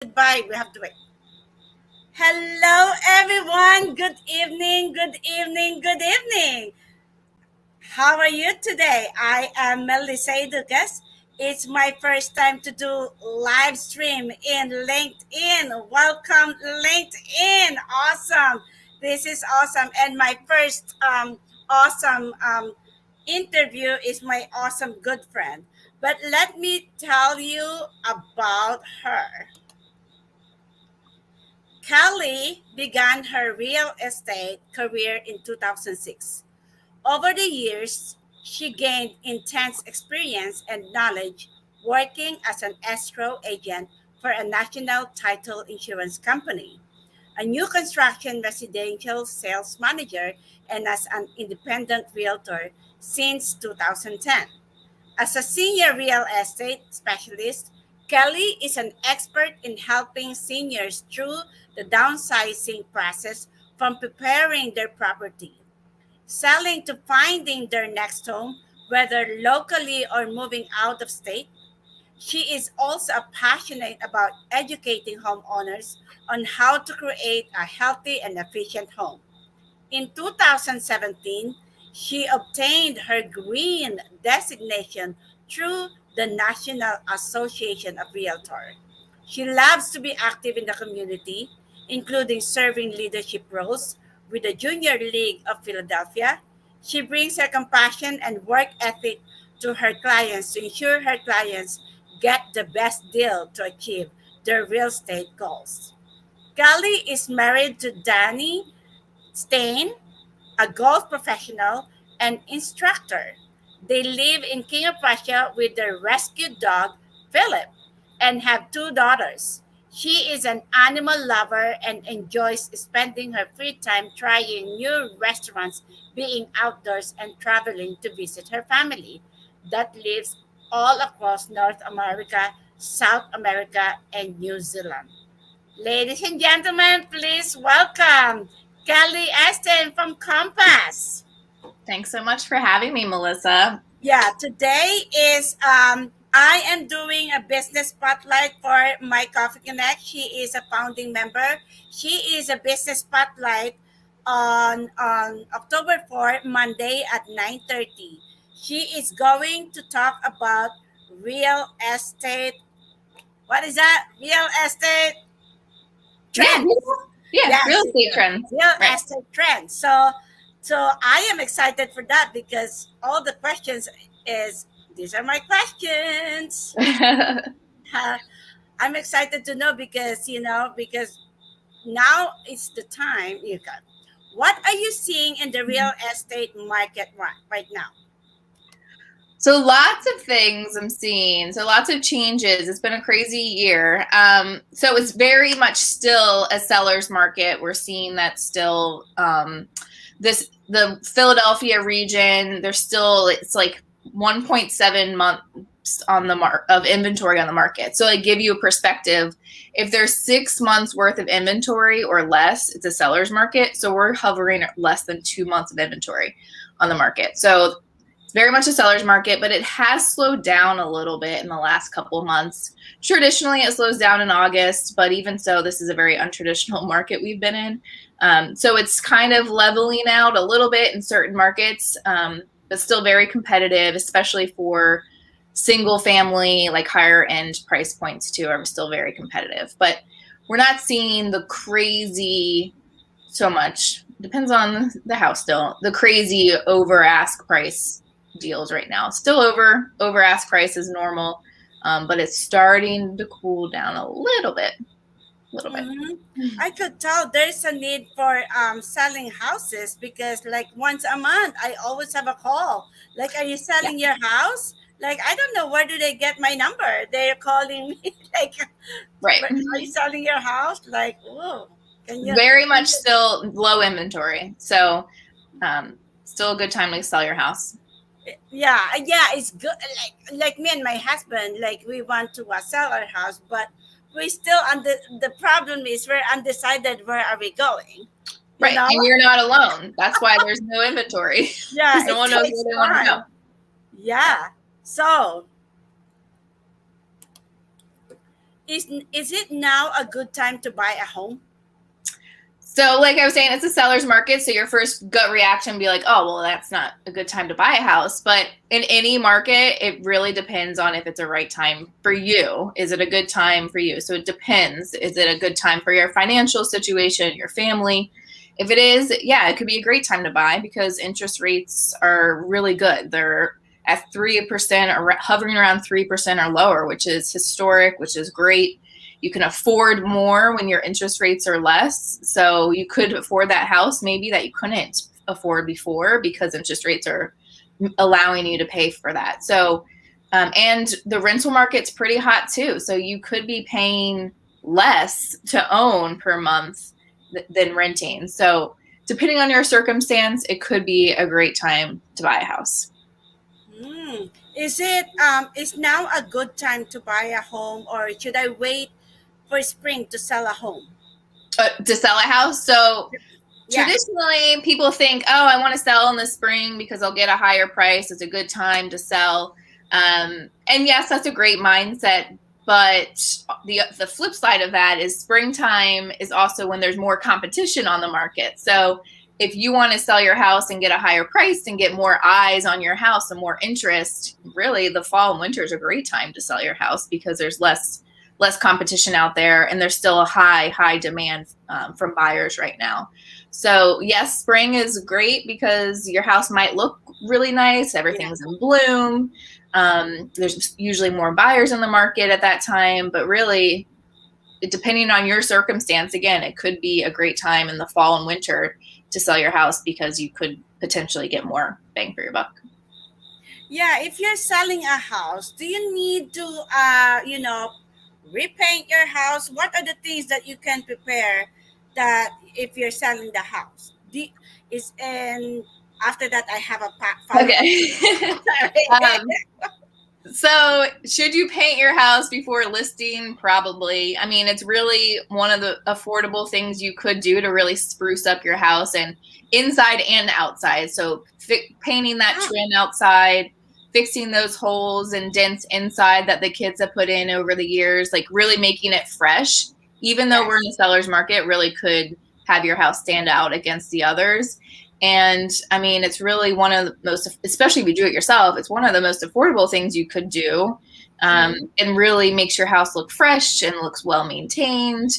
Goodbye. We have to wait. Hello, everyone. Good evening. Good evening. Good evening. How are you today? I am Melissa Dugas. It's my first time to do live stream in LinkedIn. Welcome, LinkedIn. Awesome. This is awesome. And my first awesome interview is my awesome good friend. But let me tell you about her. Kelly began her real estate career in 2006. Over the years, she gained intense experience and knowledge working as an escrow agent for a national title insurance company, a new construction residential sales manager, and as an independent realtor since 2010. As a senior real estate specialist, Kelly is an expert in helping seniors through the downsizing process from preparing their property, selling to finding their next home, whether locally or moving out of state. She is also passionate about educating homeowners on how to create a healthy and efficient home. In 2017, she obtained her green designation through the National Association of Realtor. She loves to be active in the community, including serving leadership roles with the Junior League of Philadelphia. She brings her compassion and work ethic to her clients to ensure her clients get the best deal to achieve their real estate goals. Kelly is married to Danny Steyn, a golf professional and instructor. They live in King of Prussia with their rescued dog, Philip, and have two daughters. She is an animal lover and enjoys spending her free time trying new restaurants, being outdoors, and traveling to visit her family that lives all across North America, South America, and New Zealand. Ladies and gentlemen, please welcome Kelly Aston from Compass. Thanks so much for having me, Melissa. Yeah, today is I am doing a business spotlight for my Coffee Connect. She is a founding member. She is a business spotlight on October 4, Monday at 9:30. She is going to talk about real estate. What is that? Real estate Yeah, trends. real Yes, estate trends. real Right. estate trends. So I am excited for that because all the questions is these are my questions. Uh, I'm excited to know because now it's the time you got. What are you seeing in the real estate market right now? So lots of things I'm seeing. So lots of changes. It's been a crazy year. So it's very much still a seller's market. We're seeing that still. The Philadelphia region, there's still it's like 1.7 months on the of inventory on the market. So I give you a perspective. If there's 6 months worth of inventory or less, it's a seller's market. So we're hovering at less than 2 months of inventory on the market. So it's very much a seller's market, but it has slowed down a little bit in the last couple of months. Traditionally, it slows down in August, but even so, this is a very untraditional market we've been in. So it's kind of leveling out a little bit in certain markets, but still very competitive, especially for single family, like higher end price points too, are still very competitive. But we're not seeing the crazy so much. Depends on the house still. The crazy over ask price deals right now. Still over ask price is normal, but it's starting to cool down a little bit. I could tell there's a need for selling houses because like once a month I always have a call. Like, are you selling your house? Like, I don't know where do they get my number. They're calling me like, Right. Are you selling your house? Like, oh, can you? Very much still low inventory. So still a good time to sell your house. Yeah, it's good. Like me and my husband, like we want to sell our house, but we still under the problem is we're undecided where are we going. Right, and you're not alone. That's why there's no inventory. Yeah, because no one knows where they want to go. Yeah. So Is it now a good time to buy a home? So like I was saying, it's a seller's market. So your first gut reaction would be like, oh, well, that's not a good time to buy a house. But in any market, it really depends on if it's a right time for you. Is it a good time for you? So it depends. Is it a good time for your financial situation, your family? If it is, yeah, it could be a great time to buy because interest rates are really good. They're at 3% or hovering around 3% or lower, which is historic, which is great. You can afford more when your interest rates are less. So you could afford that house maybe that you couldn't afford before because interest rates are allowing you to pay for that. So, and the rental market's pretty hot too. So you could be paying less to own per month than renting. So depending on your circumstance, it could be a great time to buy a house. Is now a good time to buy a home, or should I wait for spring to sell a home? To sell a house. So Yeah. traditionally, people think, oh, I want to sell in the spring because I'll get a higher price. It's a good time to sell. And yes, that's a great mindset. But the flip side of that is springtime is also when there's more competition on the market. So if you want to sell your house and get a higher price and get more eyes on your house and more interest, really the fall and winter is a great time to sell your house because there's less competition out there and there's still a high demand from buyers right now. So yes, spring is great because your house might look really nice. Everything's in bloom. There's usually more buyers in the market at that time, but really depending on your circumstance, again, it could be a great time in the fall and winter to sell your house because you could potentially get more bang for your buck. Yeah, if you're selling a house, do you need to, repaint your house? What are the things that you can prepare that if you're selling the house? And after that, I have a follow up. Okay. Sorry. So should you paint your house before listing? Probably. I mean, it's really one of the affordable things you could do to really spruce up your house and inside and outside. So painting that trim outside, fixing those holes and dents inside that the kids have put in over the years, like really making it fresh. Even though we're in the seller's market, really could have your house stand out against the others. And I mean, it's really one of the most, especially if you do it yourself, it's one of the most affordable things you could do, and really makes your house look fresh and looks well maintained.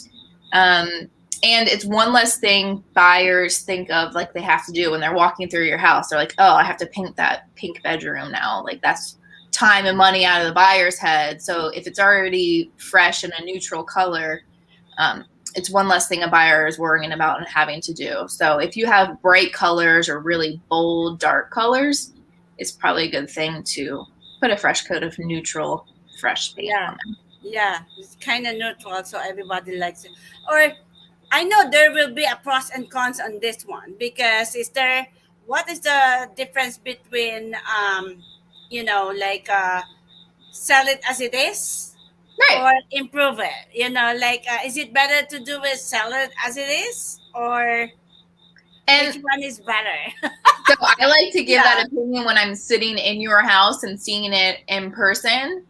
And it's one less thing buyers think of like they have to do when they're walking through your house. They're like, oh, I have to paint that pink bedroom now. Like that's time and money out of the buyer's head. So if it's already fresh and a neutral color, it's one less thing a buyer is worrying about and having to do. So if you have bright colors or really bold, dark colors, it's probably a good thing to put a fresh coat of neutral, fresh paint on them. Yeah, it's kind of neutral, so everybody likes it. Or I know there will be a pros and cons on this one because what is the difference between, sell it as it is? Right. Or improve it, is it better to do it sell it as it is, or which one is better? So I like to give that opinion when I'm sitting in your house and seeing it in person.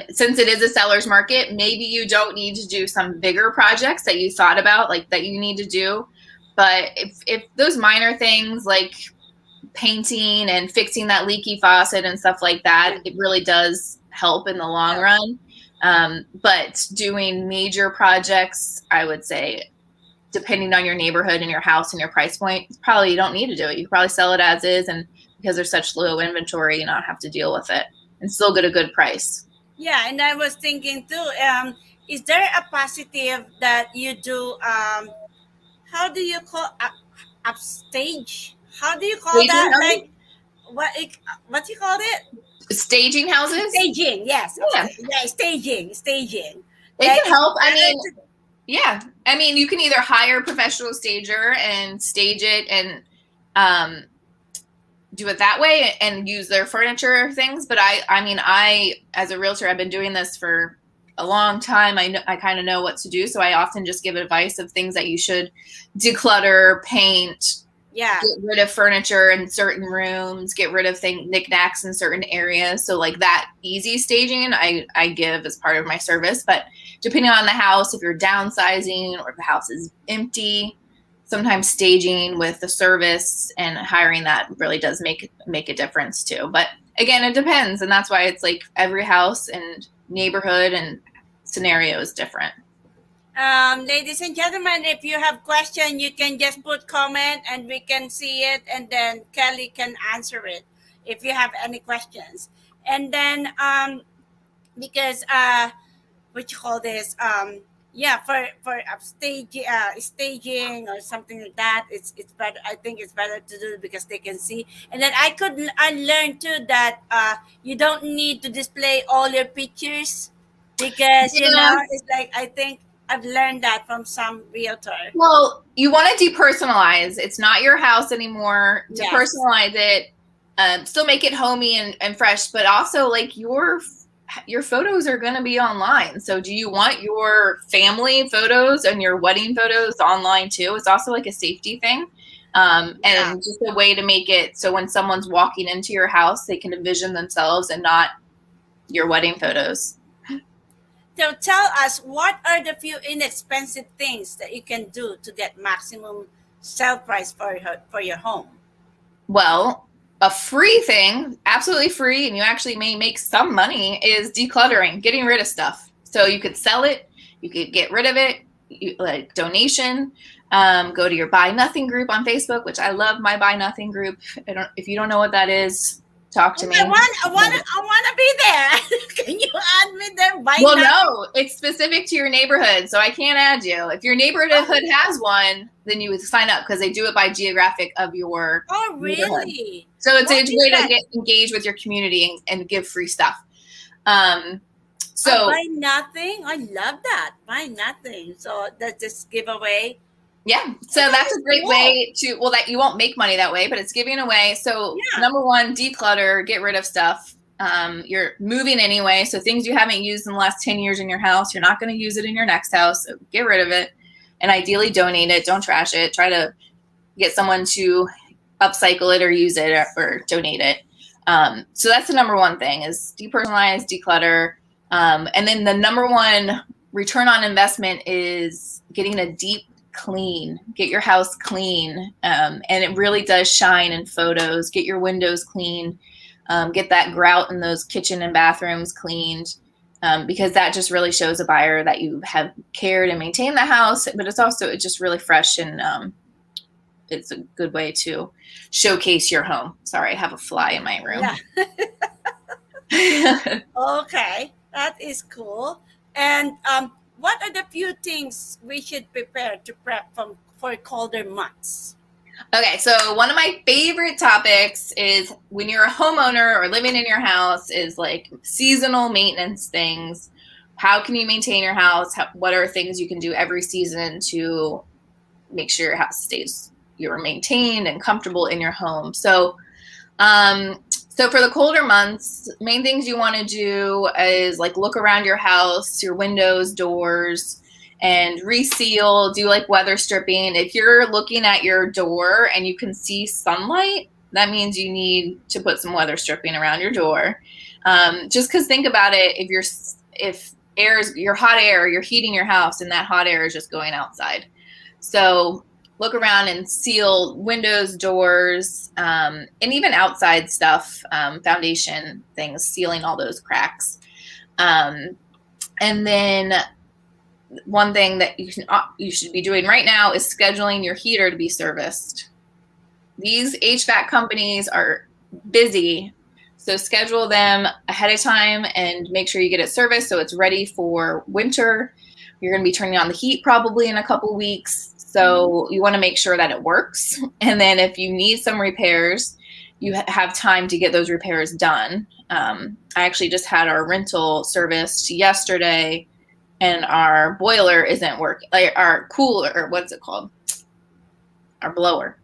Since it is a seller's market, maybe you don't need to do some bigger projects that you thought about, like that you need to do. But if those minor things like painting and fixing that leaky faucet and stuff like that, it really does help in the long run. But doing major projects, I would say, depending on your neighborhood and your house and your price point, probably you don't need to do it. You can probably sell it as is, and because there's such low inventory, you not have to deal with it and still get a good price. Yeah, and I was thinking too, is there a positive that you do, how do you call upstage? How do you call Staging that? houses? Like what you call it? Staging houses? Staging, yes. Yeah. Yeah, staging. It can help. I mean, yeah. I mean, you can either hire a professional stager and stage it and do it that way and use their furniture things. But I, as a realtor, I've been doing this for a long time. I kind of know what to do. So I often just give advice of things that you should declutter, paint, get rid of furniture in certain rooms, get rid of knickknacks in certain areas. So like that easy staging I give as part of my service, but depending on the house, if you're downsizing or if the house is empty, sometimes staging with the service and hiring that really does make a difference too. But again, it depends. And that's why it's like every house and neighborhood and scenario is different. Ladies and gentlemen, if you have question, you can just put comment and we can see it, and then Kelly can answer it if you have any questions. And then because what you call this, yeah, for staging or something like that, it's better. I think it's better to do it because they can see. And then I learned too that you don't need to display all your pictures because Yeah. it's like, I think I've learned that from some realtor. Well, you want to depersonalize. It's not your house anymore. Yes. Depersonalize it. Still make it homey and fresh, but also like your photos are going to be online. So do you want your family photos and your wedding photos online too? It's also like a safety thing. And just a way to make it so when someone's walking into your house, they can envision themselves and not your wedding photos. So tell us, what are the few inexpensive things that you can do to get maximum sale price for your home? Well, a free thing, absolutely free, and you actually may make some money, is decluttering, getting rid of stuff. So you could sell it, you could get rid of it, like donation. Go to your Buy Nothing group on Facebook, which I love my Buy Nothing group. If you don't know what that is, talk to me. I want to be there. Can you add me there? Well, no, it's specific to your neighborhood, so I can't add you. If your neighborhood has one, then you would sign up because they do it by geographic of your. Oh, really? So it's a way to get engaged with your community and give free stuff. So Buy Nothing. I love that. Buy Nothing. So that's just giveaway. Yeah, so that's a great way to, that you won't make money that way, but it's giving away. So number one, declutter, get rid of stuff. You're moving anyway, so things you haven't used in the last 10 years in your house, you're not going to use it in your next house, so get rid of it. And ideally donate it, don't trash it. Try to get someone to upcycle it or use it or donate it. So that's the number one thing, is depersonalize, declutter. And then the number one return on investment is getting a deep clean. Get your house clean, and it really does shine in photos. Get your windows clean, get that grout in those kitchen and bathrooms cleaned, because that just really shows a buyer that you have cared and maintained the house. But it's also just really fresh, and it's a good way to showcase your home. Sorry, I have a fly in my room. Yeah. Okay, that is cool. And what are the few things we should prepare to prep for colder months? Okay, so one of my favorite topics is when you're a homeowner or living in your house is like seasonal maintenance things. How can you maintain your house? What are things you can do every season to make sure your house stays, you're maintained and comfortable in your home? So so for the colder months, main things you want to do is like look around your house, your windows, doors, and reseal, do like weather stripping. If you're looking at your door and you can see sunlight, that means you need to put some weather stripping around your door. Just because think about it, if your hot air, you're heating your house and that hot air is just going outside. So look around and seal windows, doors, and even outside stuff, foundation things, sealing all those cracks. And then one thing that you should be doing right now is scheduling your heater to be serviced. These HVAC companies are busy, so schedule them ahead of time and make sure you get it serviced so it's ready for winter. You're going to be turning on the heat probably in a couple weeks. So you want to make sure that it works. And then if you need some repairs, you have time to get those repairs done. I actually just had our rental serviced yesterday, and our boiler isn't working. Like our cooler, or what's it called? Our blower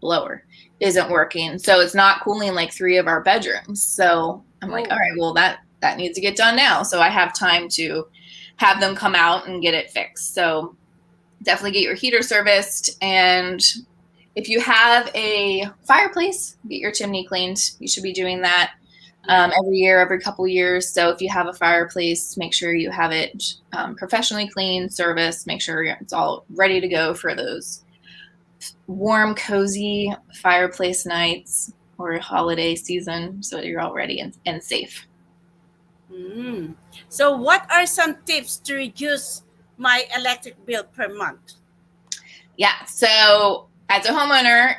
isn't working. So it's not cooling like 3 of our bedrooms. So I'm like, all right, well, that needs to get done now. So I have time to have them come out and get it fixed. So definitely get your heater serviced. And if you have a fireplace, get your chimney cleaned. You should be doing that. every year, every couple years. So if you have a fireplace, make sure you have it professionally cleaned, serviced, make sure it's all ready to go for those warm, cozy fireplace nights or holiday season, so you're all ready and safe. Mm. So, what are some tips to reduce my electric bill per month? Yeah, so as a homeowner,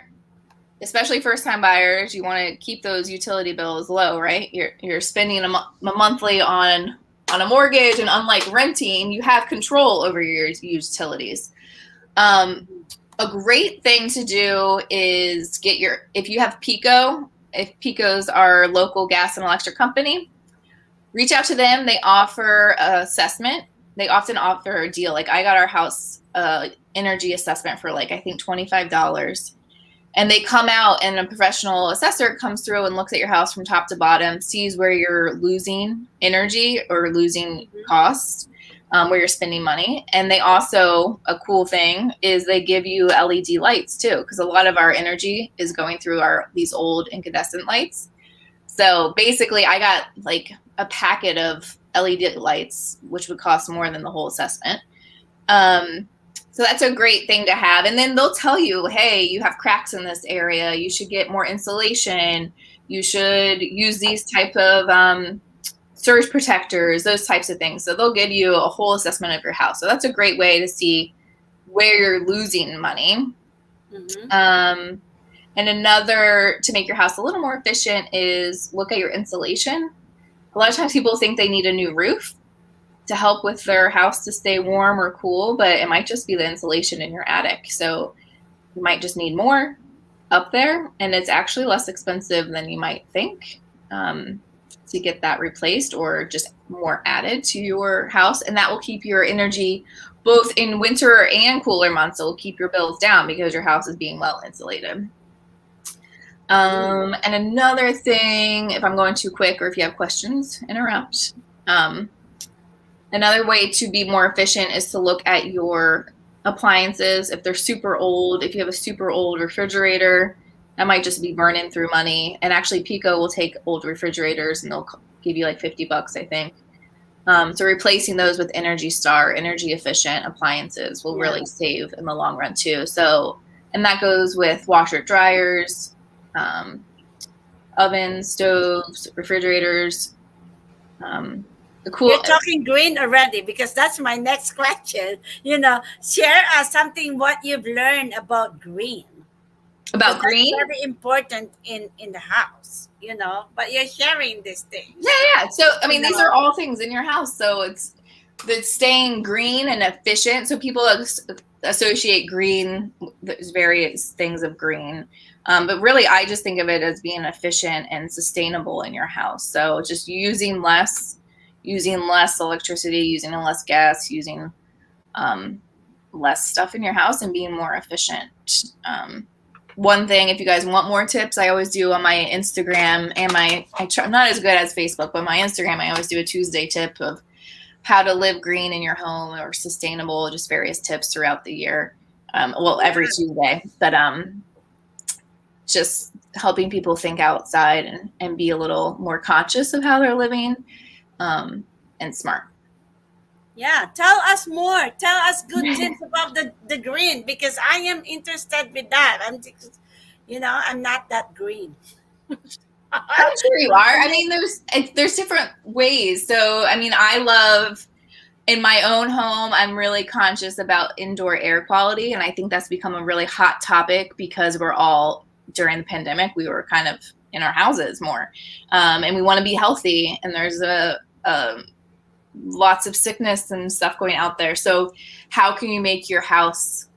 especially first-time buyers, you want to keep those utility bills low, right? You're spending a monthly on a mortgage, and unlike renting, you have control over your utilities. A great thing to do is if you have PECO, if PECO's our local gas and electric company, reach out to them. They offer an assessment. They often offer a deal. Like I got our house energy assessment for I think $25. And they come out and a professional assessor comes through and looks at your house from top to bottom, sees where you're losing energy or losing costs, where you're spending money. And they also, a cool thing is they give you LED lights too, because a lot of our energy is going through these old incandescent lights. So basically I got a packet of LED lights, which would cost more than the whole assessment. So that's a great thing to have. And then they'll tell you, hey, you have cracks in this area. You should get more insulation. You should use these type of surge protectors, those types of things. So they'll give you a whole assessment of your house. So that's a great way to see where you're losing money. Mm-hmm. And another to make your house a little more efficient is look at your insulation. A lot of times people think they need a new roof to help with their house to stay warm or cool, but it might just be the insulation in your attic. So you might just need more up there, and it's actually less expensive than you might think to get that replaced or just more added to your house. And that will keep your energy both in winter and cooler months. It will keep your bills down because your house is being well insulated. And another thing, if I'm going too quick or if you have questions, interrupt. Another way to be more efficient is to look at your appliances. If they're super old, if you have a super old refrigerator, that might just be burning through money. And actually PECO will take old refrigerators and they'll give you $50, I think. So replacing those with Energy Star, energy efficient appliances will really save in the long run too. So, and that goes with washer dryers, ovens, stoves, refrigerators. You're talking green already because that's my next question. Share us something what you've learned about green. About green? That's very important in the house, but you're sharing these things. Yeah. So, I mean, these are all things in your house. So it's staying green and efficient. So people associate green, there's various things of green. But really, I just think of it as being efficient and sustainable in your house. So just using less electricity, using less gas, using less stuff in your house and being more efficient. One thing, if you guys want more tips, I always do on my Instagram and I'm not as good as Facebook, but my Instagram, I always do a Tuesday tip of how to live green in your home or sustainable, just various tips throughout the year. Every Tuesday, but just helping people think outside and be a little more conscious of how they're living and smart. Yeah, tell us more. Tell us good tips about the green because I am interested with that. I'm not that green. I'm sure you are. I mean, there's different ways. So, I mean, I love in my own home, I'm really conscious about indoor air quality. And I think that's become a really hot topic because we're all, during the pandemic, we were kind of in our houses more. And we want to be healthy. And there's lots of sickness and stuff going out there. So how can you make your house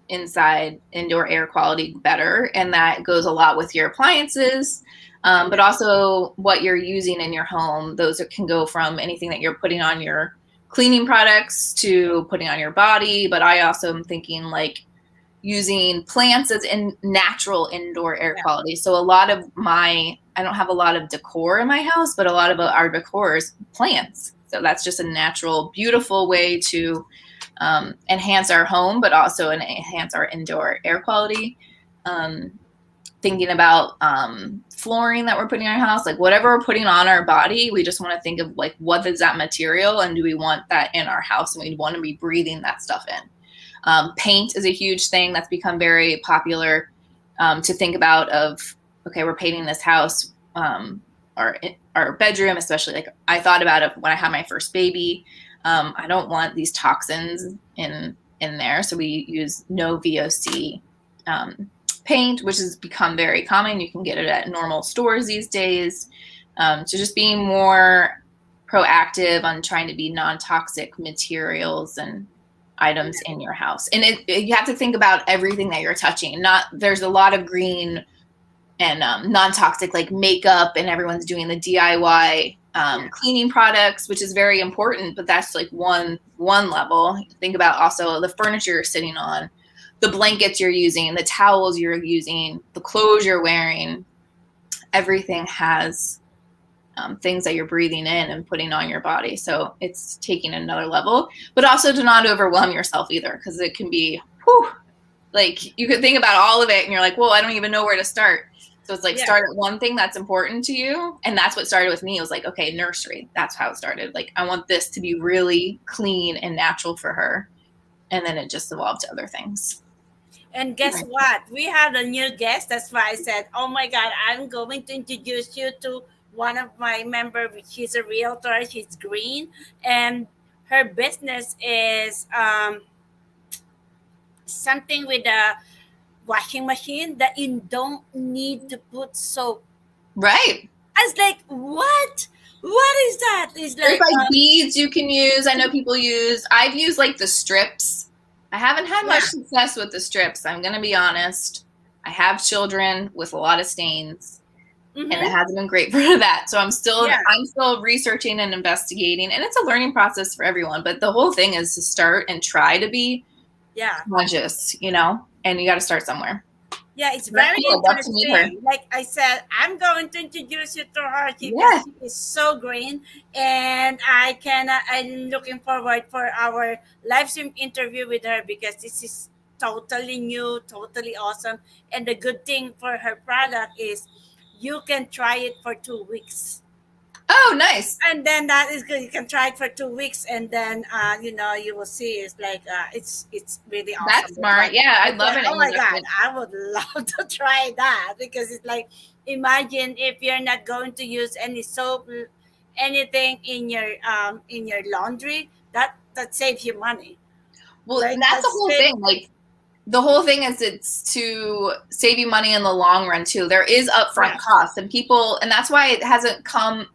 inside indoor air quality better? And that goes a lot with your appliances, but also what you're using in your home. Those can go from anything that you're putting on your cleaning products to putting on your body. But I also am thinking using plants as in natural indoor air quality. So I don't have a lot of decor in my house, but a lot of our decor is plants. So that's just a natural, beautiful way to enhance our home, but also enhance our indoor air quality. thinking about flooring that we're putting in our house, like whatever we're putting on our body, we just want to think of like, what is that material, and do we want that in our house, and we want to be breathing that stuff in. Paint is a huge thing that's become very popular, to think about of, okay, we're painting this house, our bedroom, especially. Like I thought about it when I had my first baby. I don't want these toxins in there, so we use no VOC paint, which has become very common. You can get it at normal stores these days. So just being more proactive on trying to be non-toxic materials and items in your house. And you have to think about everything that you're touching. There's a lot of green and non-toxic, like makeup, and everyone's doing the DIY cleaning products, which is very important, but that's like one level. Think about also the furniture you're sitting on, the blankets you're using, the towels you're using, the clothes you're wearing. Everything has things that you're breathing in and putting on your body. So it's taking another level, but also to not overwhelm yourself either, because it can be, like you could think about all of it and you're like, well, I don't even know where to start. So it's like, start at one thing that's important to you. And that's what started with me. It was like, okay, nursery. That's how it started. Like, I want this to be really clean and natural for her. And then it just evolved to other things. And guess what? We have a new guest. That's why I said, oh my God, I'm going to introduce you to one of my members. She's a realtor. She's green. And her business is something with a washing machine that you don't need to put soap. Right. I was like, what? What is that? It's There's like beads you can use. I know people I've used like the strips. I haven't had much success with the strips. I'm going to be honest. I have children with a lot of stains, and it hasn't been great for that. So I'm still researching and investigating, and it's a learning process for everyone. But the whole thing is to start and try to be conscious, and you got to start somewhere. Yeah, it's very interesting. Like I said, I'm going to introduce you to her. She is so green, and I'm looking forward for our live stream interview with her, because this is totally new, totally awesome. And the good thing for her product is you can try it for 2 weeks. Oh, nice. And then that is good. You can try it for 2 weeks, and then you will see. It's like it's really awesome. That's smart. Yeah, I'd love it. Oh my God, I would love to try that, because it's like, imagine if you're not going to use any soap, anything in your laundry. That saves you money. Well, like, that's the whole thing. Like, the whole thing is it's to save you money in the long run too. There is upfront costs, and that's why it hasn't come.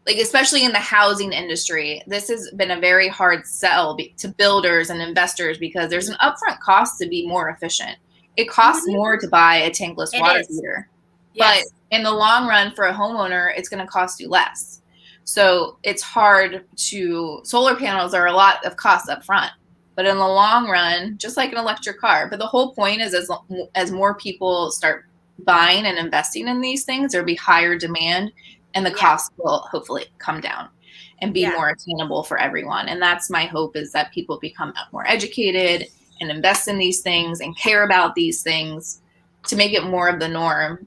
Like, especially in the housing industry, this has been a very hard sell to builders and investors, because there's an upfront cost to be more efficient. It costs more to buy a tankless water heater, but in the long run, for a homeowner, it's going to cost you less. So it's hard solar panels are a lot of costs up front, but in the long run, just like an electric car. But the whole point is, as more people start buying and investing in these things, there'll be higher demand, and the cost will hopefully come down and be more attainable for everyone. And that's my hope, is that people become more educated and invest in these things and care about these things to make it more of the norm,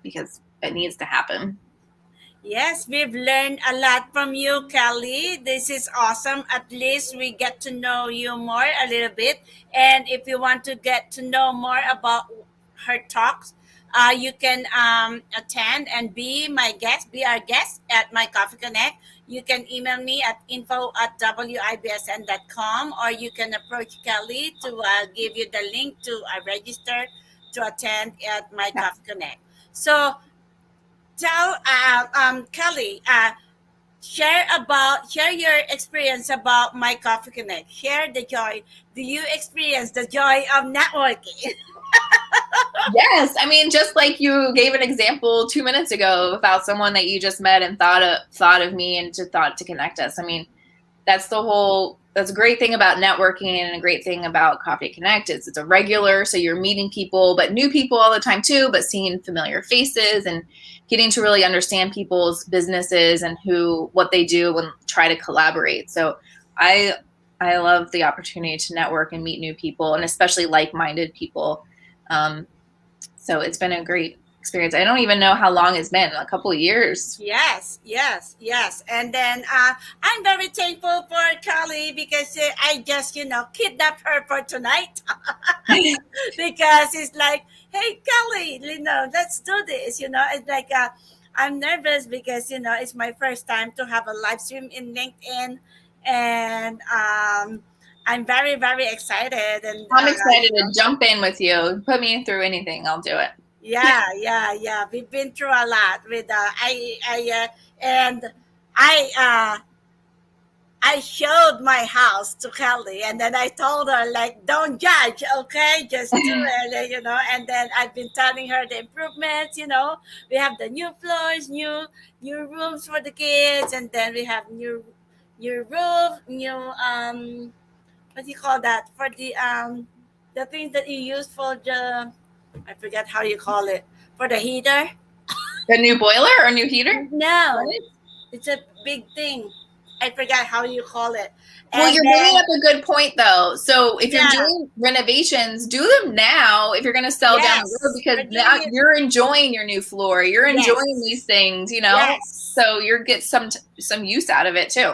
because it needs to happen. Yes, we've learned a lot from you, Kelly. This is awesome. At least we get to know you more a little bit. And if you want to get to know more about her talks, you can attend and be our guest at My Coffee Connect. You can email me at info@wibsn.com, or you can approach Kelly to give you the link to register to attend at My Coffee Connect. So tell Kelly, share your experience about My Coffee Connect. Share the joy. Do you experience the joy of networking? Yes. I mean, just like you gave an example 2 minutes ago about someone that you just met and thought of me and just thought to connect us. I mean, that's a great thing about networking, and a great thing about Coffee Connect is it's a regular. So you're meeting people, but new people all the time too, but seeing familiar faces and getting to really understand people's businesses and what they do and try to collaborate. So I love the opportunity to network and meet new people, and especially like-minded people. So it's been a great experience. I don't even know how long it's been, a couple of years. Yes, yes, yes. And then I'm very thankful for Kelly because I just, kidnapped her for tonight because it's like, hey, Kelly, let's do this. It's like I'm nervous because, it's my first time to have a live stream in LinkedIn. And I'm very, very excited. And, I'm excited to jump in with you. Put me through anything, I'll do it. yeah, yeah, yeah. We've been through a lot with and I I showed my house to Kelly, and then I told her like, "Don't judge, okay? Just do it," And then I've been telling her the improvements. We have the new floors, new rooms for the kids, and then we have new roof, new what do you call that for the thing that you use for the I forget how you call it for the heater. A new boiler or new heater? No, it's a big thing. I forgot how you call it. Well, And you're bringing then, up a good point, though. So if you're yeah, doing renovations, do them now if you're going to sell down the road, yes, because we're now doing it. you're enjoying your new floor. You're enjoying these Yes, things, yes. so you're get some use out of it too.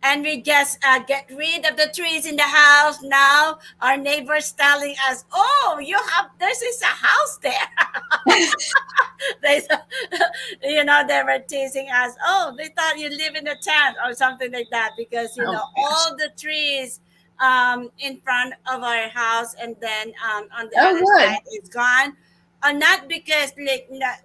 And we just get rid of the trees in the house. Now our neighbors telling us, "Oh, this is a house there." they, they were teasing us. Oh, they thought you live in a tent or something like that because Oh my gosh. all the trees in front of our house and then on the Oh, other good. side is gone. Not because like not,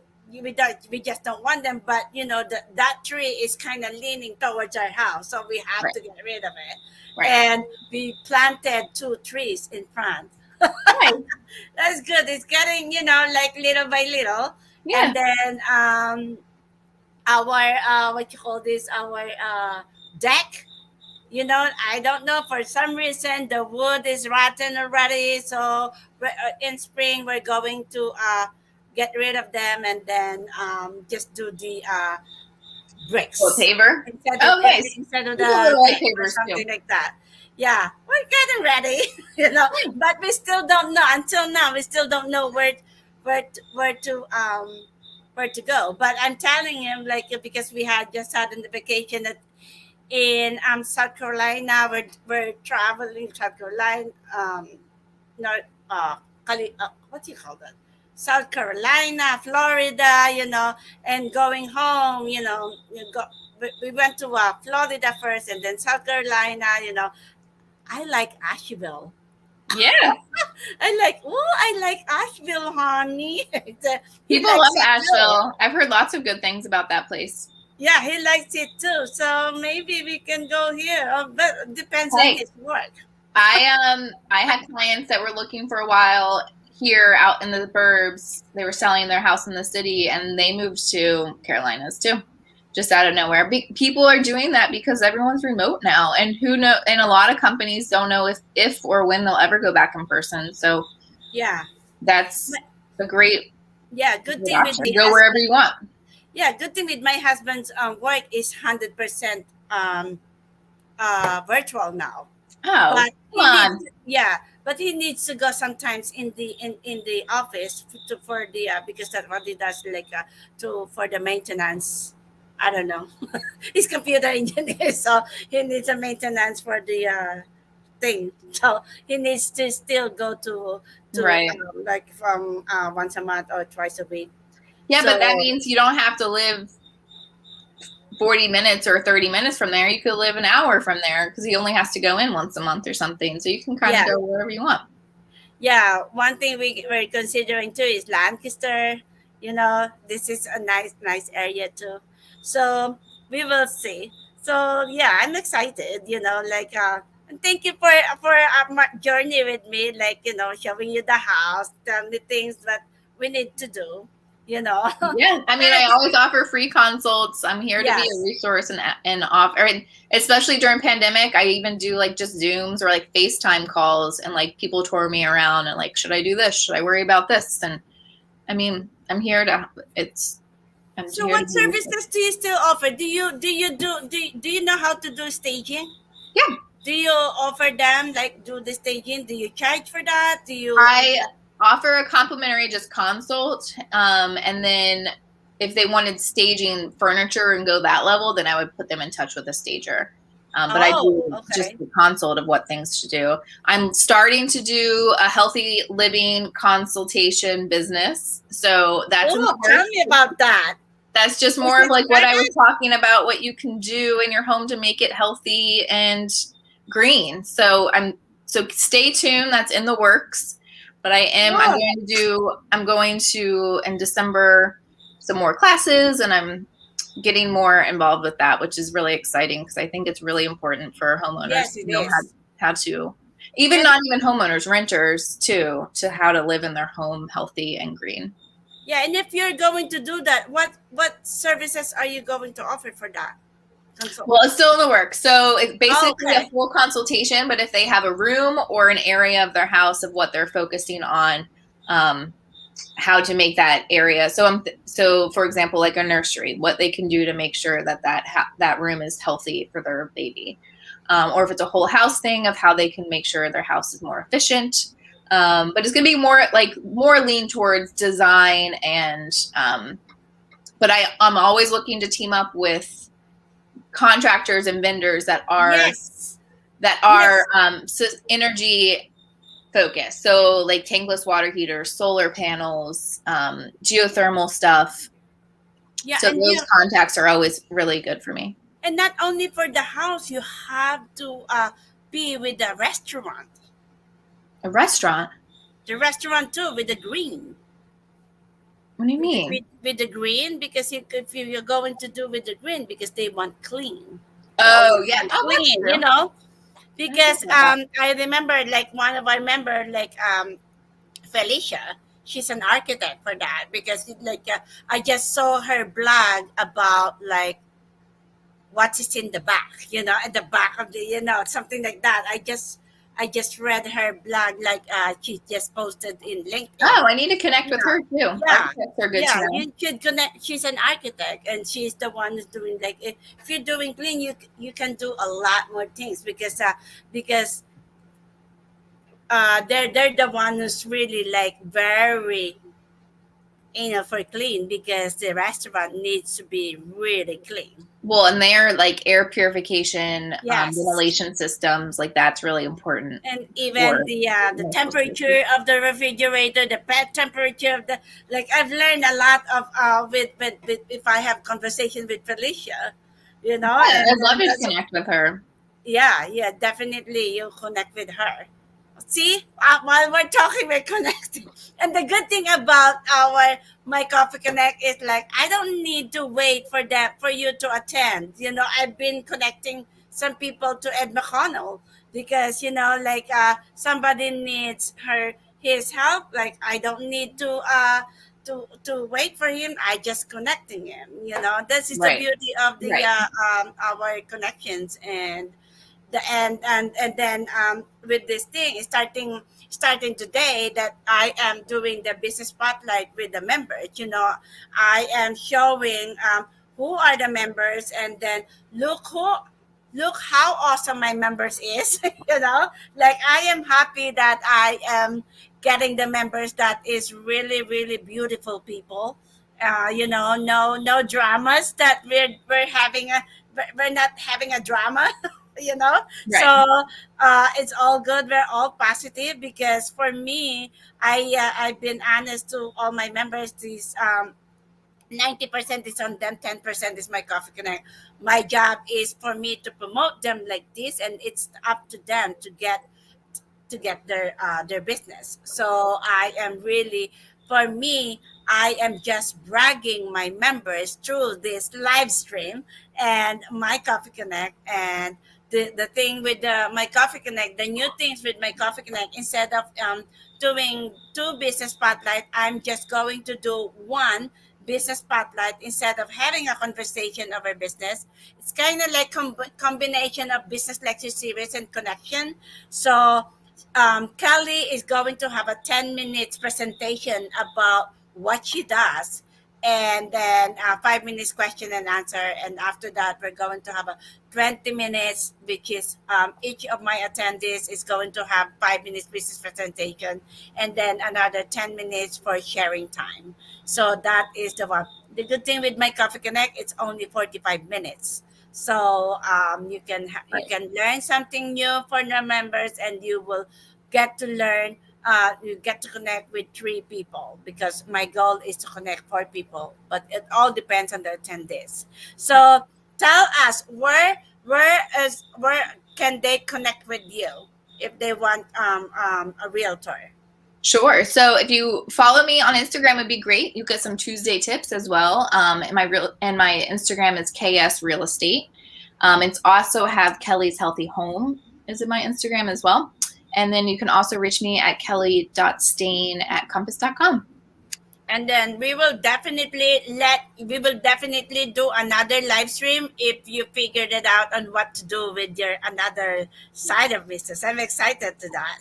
we just don't want them, but that tree is kind of leaning towards our house, so we have Right. to get rid of it. Right. And we planted 2 trees in front. Nice. That's good. It's getting, like little by little. And Yeah. then our what you call this, our deck. I don't know, for some reason the wood is rotten already. So in spring we're going to get rid of them and then just do the Little bricks paver. instead of Oh, nice. instead of People the really like brick or pavers too. something like that. Yeah, we're getting ready, but we still don't know. Until now, we still don't know where to go. But I'm telling him like because we had just had in the vacation that in South Carolina, we're traveling South Carolina, not what do you call that? South Carolina, Florida, and going home, we went to Florida first and then South Carolina, I like Asheville. Yeah. I like Asheville, honey. He People love likes it too. Asheville. I've heard lots of good things about that place. Yeah, he likes it too. So maybe we can go here. But it depends on Hey, his work. I had clients that were looking for a while here out in the burbs. They were selling their house in the city and they moved to Carolinas too, just out of nowhere. People are doing that because everyone's remote now, and who know? And a lot of companies don't know if or when they'll ever go back in person. So Yeah. that's a great, Yeah, good good thing with option. the Go wherever husband. you want. Yeah, good thing with my husband's work is 100% virtual now. Oh, But come he needs, on. yeah, but he needs to go sometimes in the office for the because that's what he does, like to for the maintenance. I don't know. He's computer engineer, so he needs a maintenance for the thing. So he needs to still go to Right. like from once a month or twice a week. Yeah, but that So means you don't have to live 40 minutes or 30 minutes from there. You could live an hour from there because he only has to go in once a month or something. So you can kind of yeah, go wherever you want. yeah. One thing we're considering too is Lancaster. This is a nice area too. So we will see. So yeah, I'm excited. Like and thank you for my journey with me. Like showing you the house, telling the things that we need to do. Yeah, I mean, I always offer free consults. I'm here to be a Yes. resource and offer, and especially during pandemic, I even do like just Zooms or like FaceTime calls, and like people tour me around and like, should I do this? Should I worry about this? And I mean, I'm So here to what be a resource. services do you still offer? Do you know how to do staging? Yeah, Do you offer them like do the staging? Do you charge for that? Do you I offer a complimentary just consult. And then if they wanted staging furniture and go that level, then I would put them in touch with a stager. But I Oh, do just okay. the consult of what things to do. I'm starting to do a healthy living consultation business. So that's in the Oh, tell me works. about that. That's just Is more of it like what I was started? talking about, what you can do in your home to make it healthy and green. So stay tuned. That's in the works. But Oh, I'm going to in December some more classes, and I'm getting more involved with that, which is really exciting because I think it's really important for homeowners yes, to it know is. how to, even And not even homeowners, renters too, to how to live in their home healthy and green. yeah, and if you're going to do that, what services are you going to offer for that consult? Well, it's still in the works. So it's Oh, basically a okay. full consultation, but if they have a room or an area of their house of what they're focusing on, um, how to make that area. So for example, like a nursery, what they can do to make sure that that room is healthy for their baby, or if it's a whole house thing of how they can make sure their house is more efficient. But it's gonna be more lean towards design and. But I'm always looking to team up with contractors and vendors that are Yes. that are Yes. energy focused. So like tankless water heaters, solar panels, geothermal stuff. Yeah, So those contacts are always really good for me. and not only for the house, you have to be with the restaurant. A restaurant? The restaurant too with the green. What do you mean? With the green because if you're going to do with the green because they want clean. They Oh always yeah. want Oh, that's clean, true. I didn't think because about that. I remember like one of our member like Felicia. She's an architect for that because I just saw her blog about like what is in the back, at the back of the, something like that. I just read her blog like she just posted in LinkedIn. Oh, I need to connect with Yeah, her too. yeah, Architects are good to yeah. know. You should connect. She's an architect, and she's the one who's doing like if you're doing clean, you can do a lot more things because they're the one who's really like very for clean because the restaurant needs to be really clean. Well, and they're like air purification, Yes, ventilation systems, like that's really important and even for the medical safety. temperature of the refrigerator, the pet temperature of the like. I've learned a lot of with if I have conversation with Felicia, Yeah, and I'd love to that's connect with her. yeah, yeah, definitely you connect with her. See, while we're talking, we're connecting. And the good thing about our My Coffee Connect is like I don't need to wait for you to attend. I've been connecting some people to Ed McConnell because like somebody needs his help. Like I don't need to wait for him. I just connecting him. This is the Right. beauty of the Right. our connections and then with this thing starting today that I am doing the business spotlight with the members. I am showing who are the members and then look how awesome my members is. Like I am happy that I am getting the members that is really really beautiful people. No dramas that we're not having a drama. you know so Right. it's all good, we're all positive because for me I've been honest to all my members. These 90% is on them, 10% is my Coffee Connect. My job is for me to promote them like this, and it's up to them to get their business. So I am really, for me, I am just bragging my members through this live stream and my Coffee Connect and the thing with my Coffee Connect, the new things with my Coffee Connect, instead of doing two business spotlight, I'm just going to do one business spotlight instead of having a conversation over business. It's kind of like combination of business lecture series and connection. So Kelly is going to have a 10 minutes presentation about what she does. and then 5 minutes question and answer. And after that, we're going to have a 20 minutes, which is each of my attendees is going to have 5 minutes business presentation, and then another 10 minutes for sharing time. So that is the one. The good thing with my Coffee Connect, it's only 45 minutes. So you Right. can learn something new for the members, and you will get to learn, you get to connect with 3 people, because my goal is to connect 4 people, but it all depends on the attendees. So tell us, where can they connect with you if they want a realtor? Sure. So if you follow me on Instagram, it'd be great. You get some Tuesday tips as well. And my Instagram is KS Real Estate. It's also have Kelly's Healthy Home is in my Instagram as well. And then you can also reach me at kelly.steyn@compass.com. And then we will definitely do another live stream if you figured it out on what to do with your another side of business. I'm excited to that.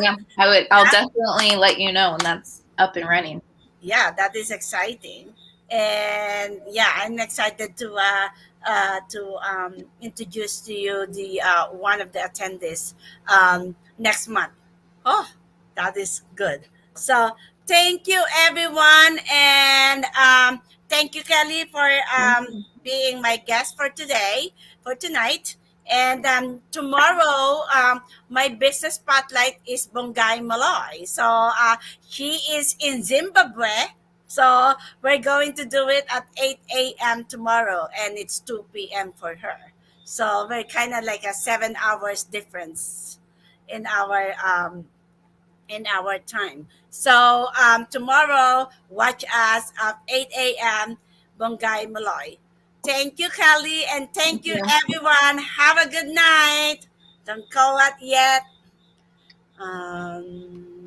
Yeah, I'll definitely let you know when that's up and running. Yeah, that is exciting. And yeah, I'm excited to introduce to you the one of the attendees next month. Oh, that is good. So thank you, everyone, and thank you, Kelly, for Thank you. being my guest for today, for tonight. And tomorrow, my business spotlight is Bongay Malloy. So she is in Zimbabwe. So we're going to do it at 8 a.m. tomorrow, and it's 2 p.m. for her. So we're kind of like a 7 hours difference in our time. So tomorrow, watch us at 8 a.m. Bongay Malloy. Thank you, Kelly, and Thank thank you, you. everyone. Have a good night. Don't call it yet. Um,